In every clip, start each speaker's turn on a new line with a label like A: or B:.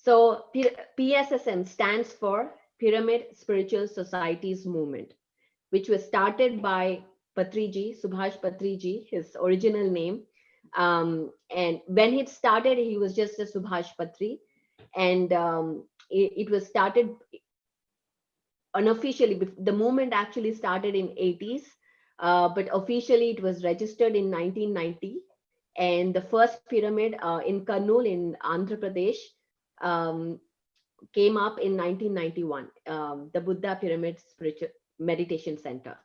A: So PSSM stands for Pyramid Spiritual Societies Movement, which was started by Patriji, Subhash Patriji, his original name. And when it started, he was just a Subhash Patri. And it was started unofficially. The movement actually started in 80s, but officially it was registered in 1990. And the first pyramid in Karnool in Andhra Pradesh um, came up in 1991, the Buddha Pyramid Spiritual Meditation Center.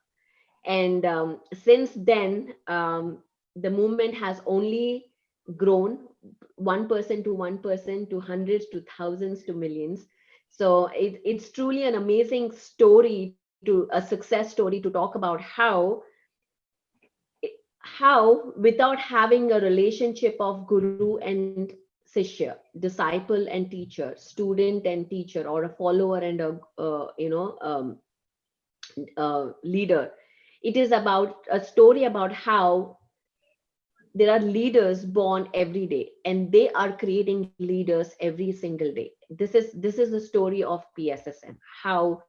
A: And since then, the movement has only grown 1% to 1% to hundreds to thousands to millions. So it's truly an amazing story, to a success story, to talk about how without having a relationship of guru and sishya, disciple and teacher, student and teacher, or a follower and a leader. It is about a story about how there are leaders born every day, and they are creating leaders every single day. This is the story of PSSM. How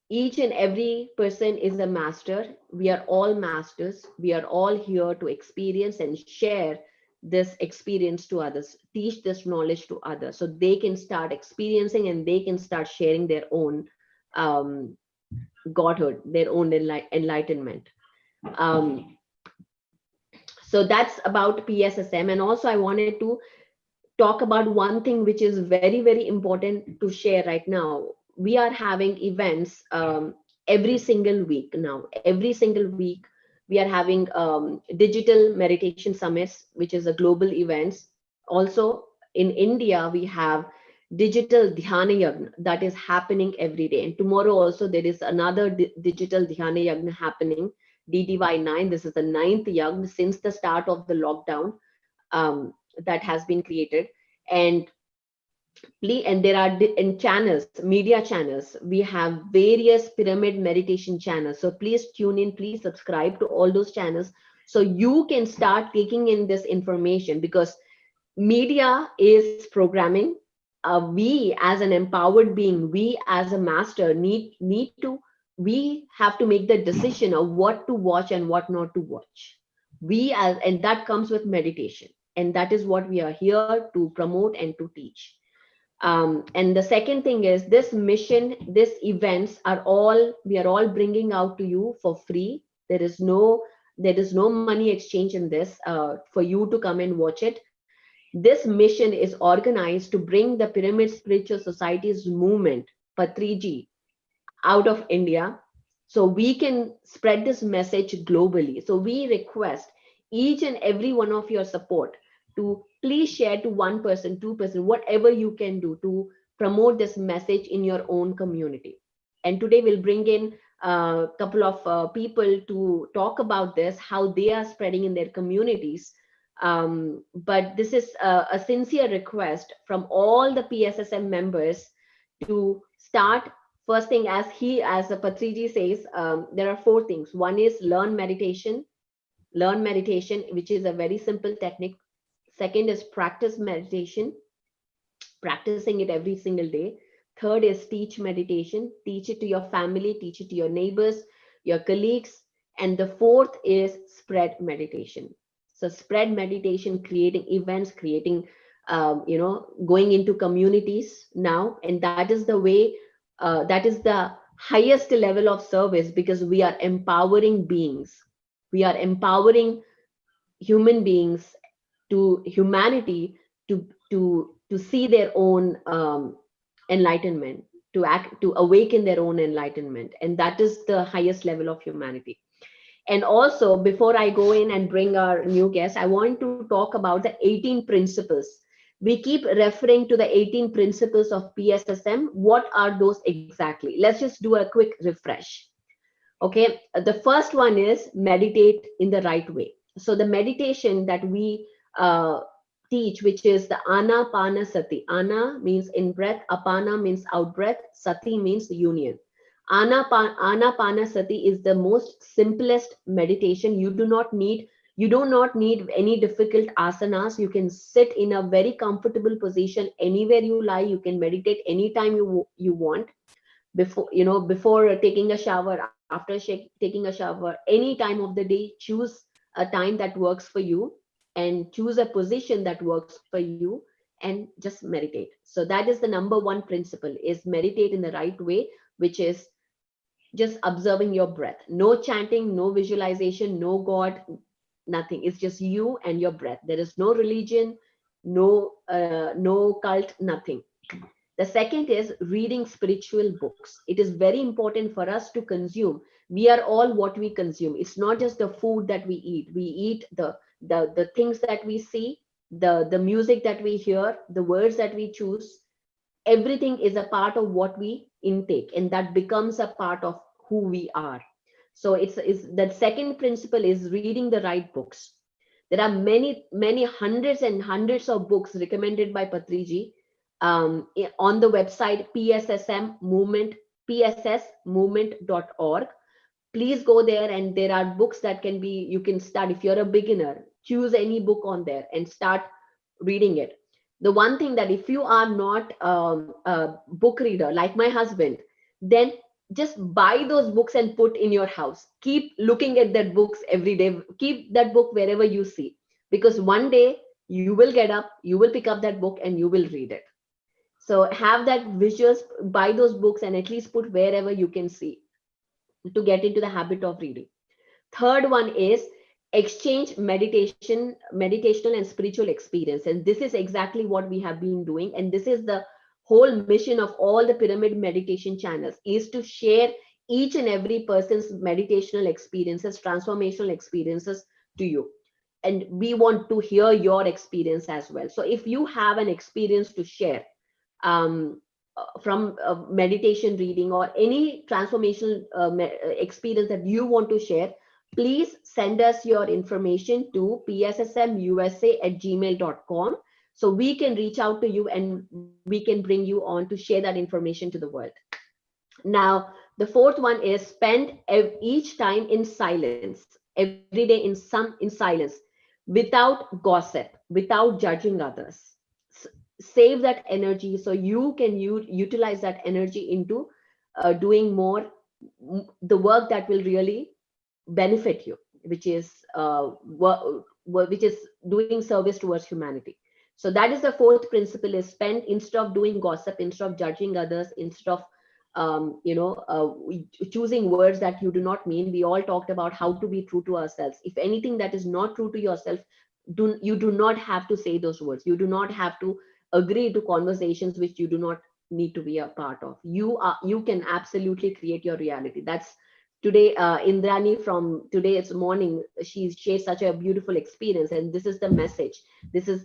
A: each and every person is a master. We are all masters. We are all here to experience and share this experience to others, teach this knowledge to others, so they can start experiencing and they can start sharing their own um, godhood, their own enlightenment. Um, so that's about PSSM. And also, I wanted to talk about one thing which is very, very important to share right now. We are having events every single week now. Every single week, we are having digital meditation summits, which is a global events. Also, in India, we have digital dhyana yagna that is happening every day. And tomorrow also there is another digital dhyana yagna happening, DDY9. This is the ninth yagna since the start of the lockdown, that has been created. And and there are in channels, media channels, we have various pyramid meditation channels. So please tune in, please subscribe to all those channels, so you can start taking in this information, because media is programming. We as an empowered being, we as a master need to, we have to make the decision of what to watch and what not to watch. We as, and that comes with meditation, and that is what we are here to promote and to teach. And the second thing is, this mission, these events are all, we are all bringing out to you for free. There is no money exchange in this, for you to come and watch it. This mission is organized to bring the Pyramid Spiritual Societies movement, Patriji, out of India, so we can spread this message globally. So we request each and every one of your support to please share to 1%, 2%, whatever you can do to promote this message in your own community. And today we'll bring in a couple of people to talk about this, how they are spreading in their communities. But this is a sincere request from all the PSSM members to start. First thing, as Patriji says, there are four things. One is learn meditation, which is a very simple technique. Second is practice meditation, practicing it every single day. Third is teach meditation, teach it to your family, teach it to your neighbors, your colleagues. And the fourth is spread meditation. So spread meditation, creating events, creating, going into communities now. And that is the way, that is the highest level of service, because we are empowering beings. We are empowering human beings, to humanity, to see their own enlightenment, to act, to awaken their own enlightenment, and that is the highest level of humanity. And also, before I go in and bring our new guest, I want to talk about the 18 principles. We keep referring to the 18 principles of PSSM. What are those exactly? Let's just do a quick refresh. Okay, the first one is meditate in the right way. So the meditation that we uh, teach, which is the Anapanasati. Ana means in breath, Apana means out breath, Sati means union. Anapanasati is the most simplest meditation. You do not need You do not need any difficult asanas. You can sit in a very comfortable position anywhere you lie. You can meditate anytime you want, before, before taking a shower, after taking a shower, any time of the day. Choose a time that works for you, and choose a position that works for you, and just meditate. So that is the number one principle, is meditate in the right way, which is just observing your breath. No chanting, no visualization, no god, nothing. It's just you and your breath. There is no religion, no cult, nothing. The second is reading spiritual books. It is very important for us to consume. We are all what we consume. It's not just the food that we eat. We eat the things that we see, the music that we hear, the words that we choose. Everything is a part of what we intake, and that becomes a part of who we are. So it's that second principle is reading the right books. There are many hundreds and hundreds of books recommended by Patriji, on the website PSSM movement, pssmovement.org. Please go there, and there are books that you can start. If you're a beginner, choose any book on there and start reading it. The one thing, that if you are not a book reader like my husband, then just buy those books and put in your house. Keep looking at that books every day. Keep that book wherever you see, because one day you will get up, you will pick up that book, and you will read it. So have that visuals, buy those books, and at least put wherever you can see, to get into the habit of reading. Third one is exchange meditational and spiritual experience. And this is exactly what we have been doing. And this is the whole mission of all the pyramid meditation channels, is to share each and every person's meditational experiences, transformational experiences to you. And we want to hear your experience as well. So if you have an experience to share, from meditation reading, or any transformational experience that you want to share, please send us your information to pssmusa@gmail.com, so we can reach out to you and we can bring you on to share that information to the world. Now, the fourth one is spend each time in silence, every day in silence, without gossip, without judging others. Save that energy, so you can utilize that energy into doing more, the work that will really benefit you, which is which is doing service towards humanity. So that is the fourth principle, is spend, instead of doing gossip, instead of judging others, instead of choosing words that you do not mean. We all talked about how to be true to ourselves. If anything that is not true to yourself, you do not have to say those words. You do not have to agree to conversations which you do not need to be a part of. You can absolutely create your reality. That's today, Indrani, from today's morning, she shared such a beautiful experience, and this is the message.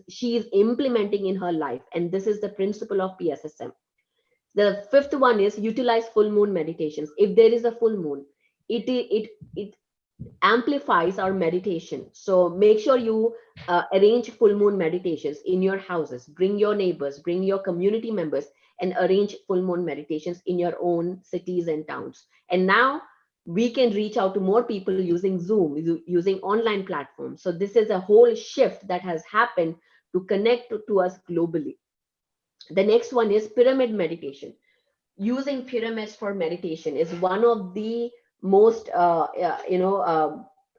A: She is implementing in her life, and this is the principle of PSSM. The fifth one is utilize full moon meditations. If there is a full moon, it amplifies our meditation. So make sure you arrange full moon meditations in your houses. Bring your neighbors, bring your community members, and arrange full moon meditations in your own cities and towns. And now we can reach out to more people using Zoom, using online platforms. So this is a whole shift that has happened to connect to us globally. The next one is pyramid meditation. Using pyramids for meditation is one of the most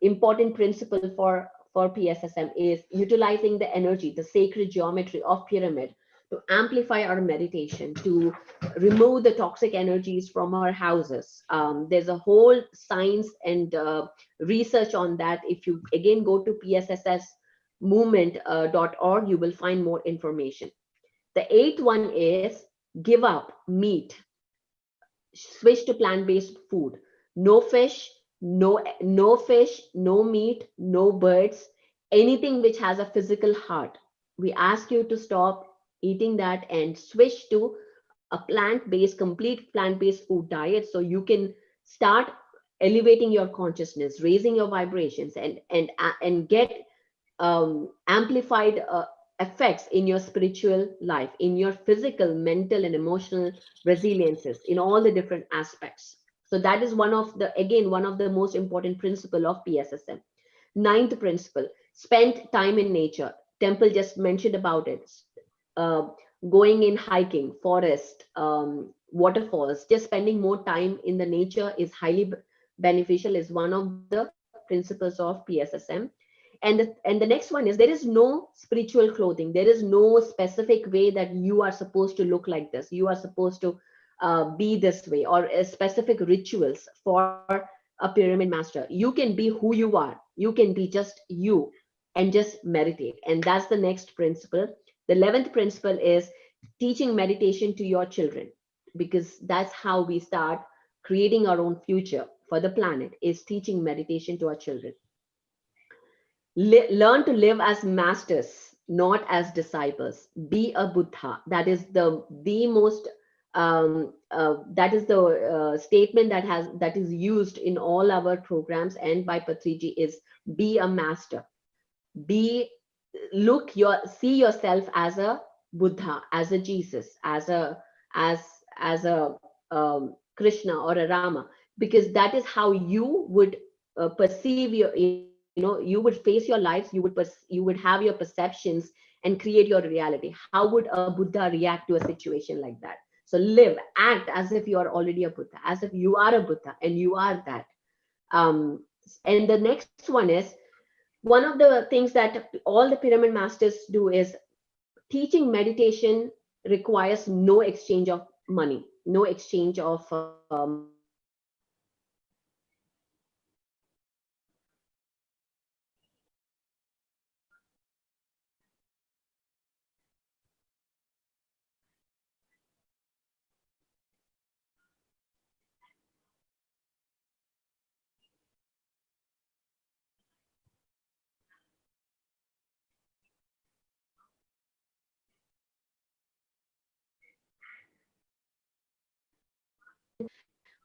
A: important principle for PSSM, is utilizing the energy, the sacred geometry of pyramid, to amplify our meditation, to remove the toxic energies from our houses. There's a whole science and research on that. If you again go to pssmovement.org, you will find more information. The eighth one is give up meat, switch to plant-based food. No fish, no fish, no meat, no birds, anything which has a physical heart. We ask you to stop eating that and switch to a plant-based, complete plant-based food diet, so you can start elevating your consciousness, raising your vibrations, and get amplified effects in your spiritual life, in your physical, mental, and emotional resiliences, in all the different aspects. So that is one of the most important principle of PSSM. Ninth principle, spend time in nature. Temple just mentioned about it. Uh, Going in hiking, forest, waterfalls, just spending more time in the nature is highly beneficial, is one of the principles of PSSM. And the next one is, there is no spiritual clothing. There is no specific way that you are supposed to look like this. You are supposed to be this way, or specific rituals for a pyramid master. You can be who you are. You can be just you and just meditate. And that's the next principle. The 11th principle is teaching meditation to your children, because that's how we start creating our own future for the planet, is teaching meditation to our children. Learn to live as masters, not as disciples. Be a Buddha. That is the most that is the statement that is used in all our programs and by Patriji, is be a master. Be See yourself as a Buddha, as a Jesus, as as a Krishna or a Rama, because that is how you would perceive your, you would face your lives, you would have your perceptions and create your reality. How would a Buddha react to a situation like that? So live, act as if you are already a Buddha, as if you are a Buddha and you are that. um, and the next one is, one of the things that all the pyramid masters do is, teaching meditation requires no exchange of money, no exchange of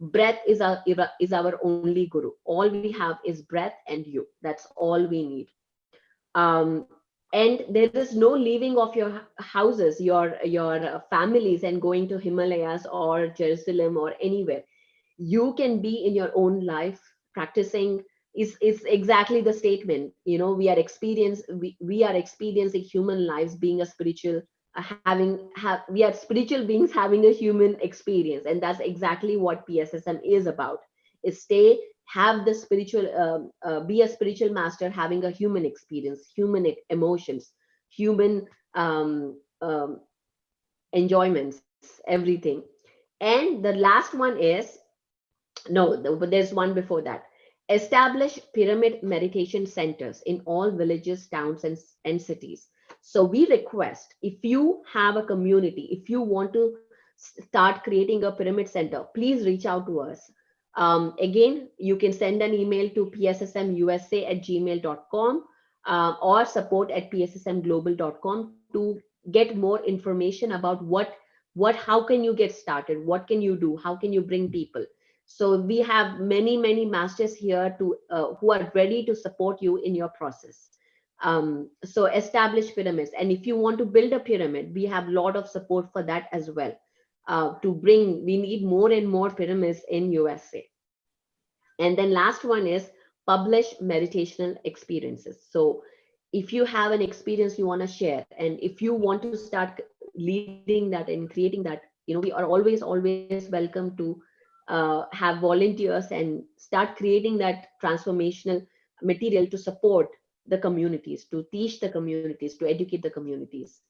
A: breath is our only guru. All we have is breath and you. That's all we need. um, and there is no leaving of your houses, your families, and going to Himalayas or Jerusalem or anywhere. You can be in your own life practicing. Is exactly the statement. We are experiencing human lives being a spiritual, we are spiritual beings having a human experience, and that's exactly what PSSM is about. Is stay have the spiritual be a spiritual master having a human experience, human emotions, human um, enjoyments, everything. And the last one is, no, but there's one before that. Establish pyramid meditation centers in all villages, towns, and cities. So we request, if you have a community, if you want to start creating a pyramid center, please reach out to us. Again, you can send an email to pssmusa@gmail.com, or support at pssmglobal.com to get more information about how can you get started, what can you do, how can you bring people. So we have many masters here to who are ready to support you in your process. So establish pyramids, and if you want to build a pyramid, we have a lot of support for that as well. To bring, we need more and more pyramids in USA. And then last one is, publish meditational experiences. So if you have an experience you want to share, and if you want to start leading that and creating that, we are always welcome to have volunteers and start creating that transformational material to support the communities, to teach the communities, to educate the communities.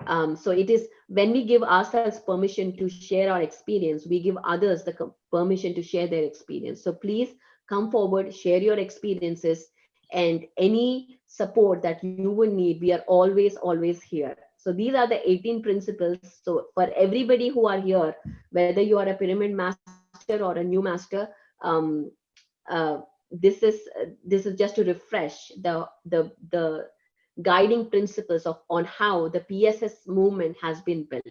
A: So it is, when we give ourselves permission to share our experience, we give others the permission to share their experience. So please come forward, share your experiences, and any support that you will need, we are always here. So these are the 18 principles. So for everybody who are here, whether you are a pyramid master or a new master, um, uh, this is just to refresh the guiding principles of on how the PSS movement has been built.